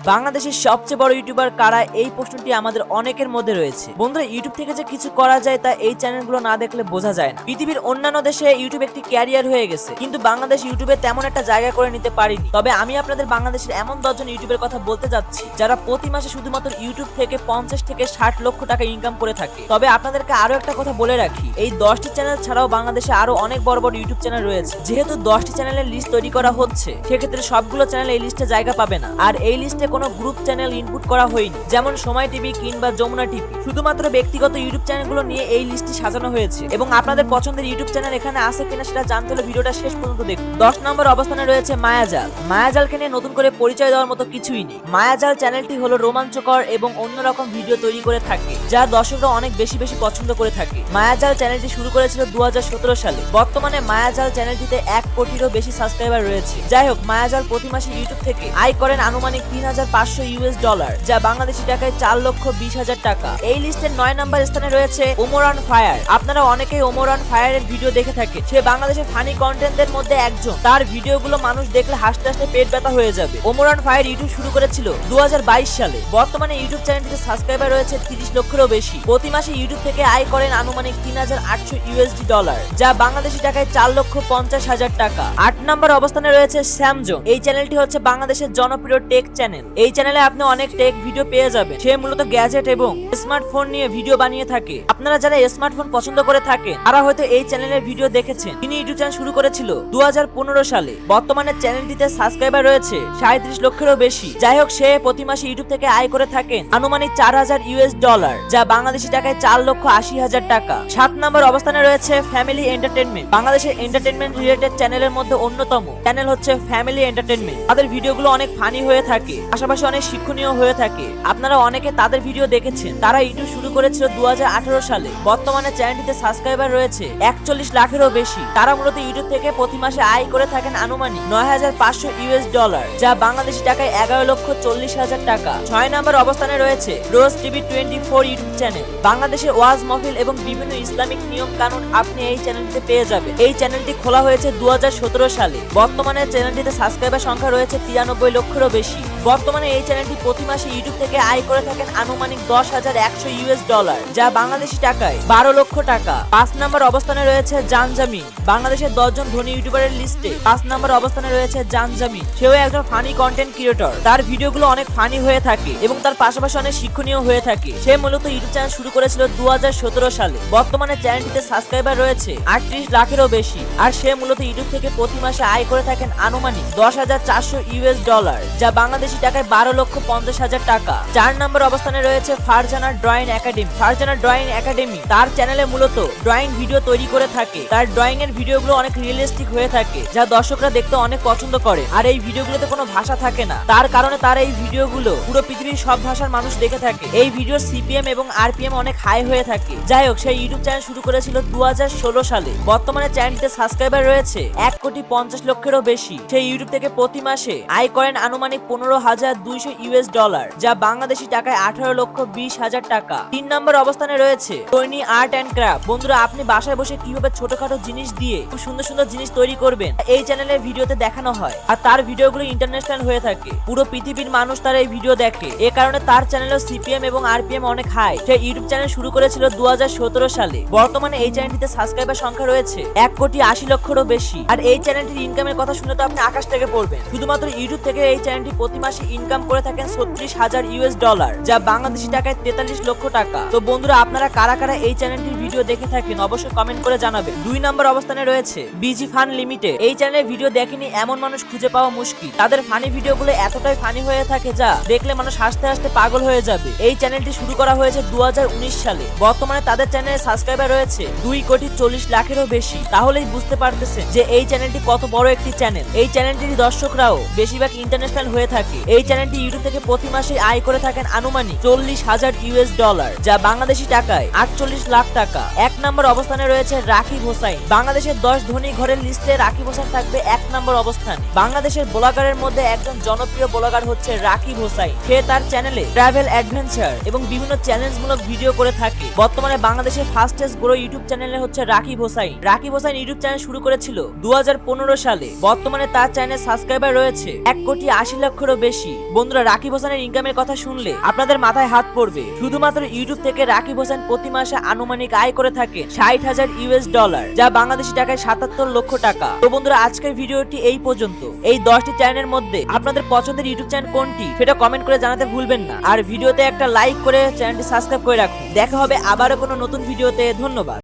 বাংলাদেশের সবচেয়ে বড় ইউটিউবার কারা, এই প্রশ্নটি আমাদের অনেকের মধ্যে রয়েছে। বন্ধুরা, ইউটিউব থেকে যে কিছু করা যায় তা এই চ্যানেলগুলো না দেখলে বোঝা যায় না। পৃথিবীর অন্যান্য দেশে ইউটিউব একটি ক্যারিয়ার হয়ে গেছে, কিন্তু বাংলাদেশ ইউটিউবে তেমন একটা জায়গা করে নিতে পারিনি। তবে আমি আপনাদের বাংলাদেশের এমন 10 জন ইউটিউবের কথা বলতে যাচ্ছি যারা প্রতি মাসে শুধুমাত্র ইউটিউব থেকে 50 থেকে 60 লক্ষ টাকা ইনকাম করে থাকে। তবে আপনাদেরকে আরো একটা কথা বলে রাখি, এই 10টি চ্যানেল ছাড়াও বাংলাদেশে আরো অনেক বড় বড় ইউটিউব চ্যানেল রয়েছে। যেহেতু 10টি চ্যানেলের লিস্ট তৈরি করা হচ্ছে, সেক্ষেত্রে সবগুলো চ্যানেল এই লিস্টে জায়গা পাবে না। আর এই লিস্টে কোনো গ্রুপ চ্যানেল ইনপুট করা হয়নি, যেমন সময় টিভি কিংবা যমুনা টিভি। শুধুমাত্র ব্যক্তিগত ইউটিউব চ্যানেলগুলো নিয়ে এই লিস্টটি সাজানো হয়েছে, এবং আপনাদের পছন্দের ইউটিউব চ্যানেল এখানে আছে কিনা সেটা জানতে হলে ভিডিওটা শেষ পর্যন্ত দেখুন। 10 নম্বর অবস্থানে রয়েছে মায়াজাল। মায়াজালকে নিয়ে নতুন করে পরিচয় দেওয়ার মতো কিছুই নেই। মায়াজাল চ্যানেলটি হলো রোমাঞ্চকর এবং অন্যরকম ভিডিও তৈরি করে থাকে, যা দর্শকরা অনেক বেশি পছন্দ করে থাকে। মায়াজাল চ্যানেলটি শুরু করেছিল 2017 সালে। বর্তমানে মায়াজাল চ্যানেলটিতে 1 কোটিরও বেশি সাবস্ক্রাইবার রয়েছে। যাই হোক, মায়াজাল প্রতি মাসে ইউটিউব থেকে আয় করেন আনুমানিক $3,500, যা বাংলাদেশি টাকায় 4,20,000 টাকা। এই লিস্টের 9 নম্বর স্থানে রয়েছে ওমর অন ফায়ার। আপনারা অনেকেই ওমর অন ফায়ারের ভিডিও দেখে থাকে। সে বাংলাদেশের ফানি কন্টেন্টদের মধ্যে একজন। তার ভিডিওগুলো মানুষ দেখলে হাসতে হাসতে পেট ব্যথা হয়ে যাবে। ওমর অন ফায়ার ইউটিউব শুরু করেছিল 2022 সালে। বর্তমানে ইউটিউব চ্যানেলটিতে সাবস্ক্রাইবার রয়েছে 30 লক্ষেরও বেশি। প্রতি মাসে ইউটিউব থেকে আয় করেন আনুমানিক $3,800, যা বাংলাদেশি টাকায় 4,50,000 টাকা। 8 নম্বর অবস্থানে রয়েছে স্যামজং। এই চ্যানেলটি হচ্ছে বাংলাদেশের জনপ্রিয় টেক চ্যানেল। এই চ্যানেলে আপনি অনেক টেক ভিডিও পেয়ে যাবেন। সে মূলত গ্যাজেট এবং স্মার্টফোন নিয়ে ভিডিও বানিয়ে থাকে। আপনারা যারা স্মার্টফোন পছন্দ করে থাকেন তারা হয়তো এই চ্যানেলের ভিডিও দেখেছেন। তিনি ইউটিউব চ্যানেল শুরু করেছিল 2015 সালে। বর্তমানে চ্যানেলটিতে সাবস্ক্রাইবার রয়েছে 37 লক্ষেরও বেশি। যাই হোক, সে প্রতি মাসে ইউটিউব থেকে আয় করে থাকেন আনুমানিক $4,000, যা বাংলাদেশি টাকায় 4,80,000 টাকা। 7 নম্বর অবস্থানে রয়েছে ফ্যামিলি এন্টারটেইনমেন্ট। বাংলাদেশের এন্টারটেইনমেন্ট রিলেটেড চ্যানেলের মধ্যে অন্যতম চ্যানেল হচ্ছে ফ্যামিলি এন্টারটেইনমেন্ট। তাদের ভিডিওগুলো অনেক ফানি হয়ে থাকে, পাশাপাশি অনেক শিক্ষণীয় হয়ে থাকে। আপনারা অনেকে তাদের ভিডিও দেখেছেন। তারা ইউটিউব শুরু করেছিল 2018 সালে। বর্তমানে চ্যানেলটিতে সাবস্ক্রাইবার রয়েছে 41 লাখেরও বেশি। তারা মূলত ইউটিউব থেকে প্রতি মাসে আয় করে থাকেন আনুমানিক $9,500, যা বাংলাদেশি টাকায় 11,40,000 টাকা। 6 নম্বর অবস্থানে রয়েছে রোজ টিভি 24 ইউটিউব চ্যানেল। বাংলাদেশের ওয়াজ মাহফিল এবং বিভিন্ন ইসলামিক নিয়ম কানুন আপনি এই চ্যানেলটিতে পেয়ে যাবেন। এই চ্যানেলটি খোলা হয়েছে 2017 সালে। বর্তমানে চ্যানেলটিতে সাবস্ক্রাইবার সংখ্যা রয়েছে 93 লক্ষেরও বেশি। বর্তমানে এই চ্যানেলটি প্রতি মাসে ইউটিউব থেকে আয় করে থাকেন আনুমানিক $10,100, যা বাংলাদেশি টাকায় 12 লক্ষ টাকা। 5 নম্বর অবস্থানে রয়েছে জানজামিন। বাংলাদেশের 10 জন ধনী ইউটিউবারের লিস্টে 5 নম্বর অবস্থানে রয়েছে জানজামিন। সেও একজন ফানি কন্টেন্ট ক্রিয়েটর। তার ভিডিওগুলো অনেক ফানি হয়ে থাকে এবং তার পাশাপাশি অনেক শিক্ষণীয় হয়ে থাকে। সে মূলত ইউটিউব চ্যানেল শুরু করেছিল 2017 সালে। বর্তমানে চ্যানেলটিতে সাবস্ক্রাইবার রয়েছে 38 লাখেরও বেশি। আর সে মূলত ইউটিউব থেকে প্রতি মাসে আয় করে থাকেন আনুমানিক $10,400, যা বাংলাদেশি টাকায় 12,50,000 টাকা। 4 নম্বর অবস্থানে রয়েছে Farzana drawing academy. Farzana drawing academy তার চ্যানেলে মূলত ড্রয়িং ভিডিও তৈরি করে থাকে। তার ড্রয়িং এর ভিডিওগুলো অনেক রিয়েলিস্টিক হয়ে থাকে, যা দর্শকরা দেখতে অনেক পছন্দ করে। আর এই ভিডিওগুলোতে কোনো ভাষা থাকে না, তার কারণে তার এই ভিডিওগুলো পুরো পৃথিবীর সব ভাষার মানুষ দেখে থাকে। এই ভিডিওর সিপিএম এবং আরপিএম অনেক হাই হয়ে থাকে। যাই হোক, সেই ইউটিউব চ্যানেল শুরু করেছিল 2016 সালে। বর্তমানে চ্যানেলটিতে সাবস্ক্রাইবার রয়েছে 1,50,00,000-এরও বেশি। সেই ইউটিউব থেকে প্রতি মাসে আয় করেন আনুমানিক $15,200, যা বাংলাদেশি টাকায় 18,20,000 টাকা। 3 নম্বর অবস্থানে রয়েছে টনি আর্ট এন্ড ক্রাফট। বন্ধুরা, আপনি বাসায় বসে কিভাবে ছোটখাটো জিনিস দিয়ে খুব সুন্দর সুন্দর জিনিস তৈরি করবেন, এই চ্যানেলের ভিডিওতে দেখানো হয়। আর তার ভিডিওগুলো ইন্টারন্যাশনাল হয়ে থাকে। পুরো পৃথিবীর মানুষ তার এই ভিডিও দেখে। এ কারণে তার চ্যানেলের সিপিএম এবং আরপিএম অনেক হাই। সে ইউটিউব চ্যানেল শুরু করেছিল 2017 সালে। বর্তমানে এই চ্যানেলটিতে সাবস্ক্রাইবার সংখ্যা রয়েছে 1,80,00,000-এরও বেশি। আর এই চ্যানেলটির ইনকামের কথা শুনে তো আপনি আকাশ থেকে পড়বেন। শুধুমাত্র ইউটিউব থেকে এই চ্যানেলটি প্রতি মাসে ইনকাম করে থাকেন $36,000, যা বাংলাদেশি টাকায় 43 লক্ষ টাকা। তো বন্ধুরা, আপনারা কারা কারা এই চ্যানেলটির ভিডিও দেখে থাকেন অবশ্যই কমেন্ট করে জানাবেন। 2 নম্বর অবস্থানে রয়েছে বিজি ফান লিমিটেড। এই চ্যানেলের ভিডিও দেখেনি এমন মানুষ খুঁজে পাওয়া মুশকিল। তাদের ফানি ভিডিওগুলো এতটাই ফানি হয়ে থাকে যা দেখলে মানুষ হাসতে হাসতে পাগল হয়ে যাবে। এই চ্যানেলটি শুরু করা হয়েছে 2019 সালে। বর্তমানে তাদের চ্যানেলে সাবস্ক্রাইবার রয়েছে 2,40,00,000-এরও বেশি। তাহলেই বুঝতে পারতেছেন যে এই চ্যানেলটি কত বড় একটি চ্যানেল। এই চ্যানেলটির দর্শকরাও বেশিরভাগ ইন্টারন্যাশনাল হয়ে থাকে। এই চ্যানেলটি ইউটিউব থেকে প্রতি মাসে আয় করে থাকেন আনুমানিক $40,000, যা বাংলাদেশি টাকায় 48 লাখ টাকা। 1 নম্বর অবস্থানে রয়েছে রাকিব হোসাইন। বাংলাদেশের 10 ধনী ঘরের লিস্টে রাকিব হোসাইন থাকবে 1 নম্বর অবস্থানে। বাংলাদেশের ব্লগারের মধ্যে একজন জনপ্রিয় ব্লগার হচ্ছে রাকিব হোসাইন। সে তার চ্যানেলে ট্রাভেল অ্যাডভেঞ্চার এবং বিভিন্ন চ্যালেঞ্জমূলক ভিডিও করে থাকে। বর্তমানে বাংলাদেশের ফাস্টেস্ট গ্রো ইউটিউব চ্যানেলে হচ্ছে রাকিব হোসাইন। রাকিব হোসাইন ইউটিউব চ্যানেল শুরু করেছিল 2015 সালে। বর্তমানে তার চ্যানেলে সাবস্ক্রাইবার রয়েছে 1,80,00,000-এরও বেশি। বেশি। বন্ধুরা, রাকিব হোসেনের ইনকামের কথা শুনলে আপনাদের মাথায় হাত পড়বে। শুধুমাত্র ইউটিউব থেকে রাকিব হোসেন প্রতি মাসে আনুমানিক আয় করে থাকে $60,000, যা বাংলাদেশি টাকায় 77 লক্ষ টাকা। তো বন্ধুরা, আজকের ভিডিওটি এই পর্যন্ত। এই 10টি চ্যানেলের মধ্যে আপনাদের পছন্দের ইউটিউব চ্যানেল কোনটি সেটা কমেন্ট করে জানাতে ভুলবেন না। আর ভিডিওতে একটা লাইক করে চ্যানেলটি সাবস্ক্রাইব করে রাখুন। দেখা হবে আবারও কোনো নতুন ভিডিওতে। ধন্যবাদ।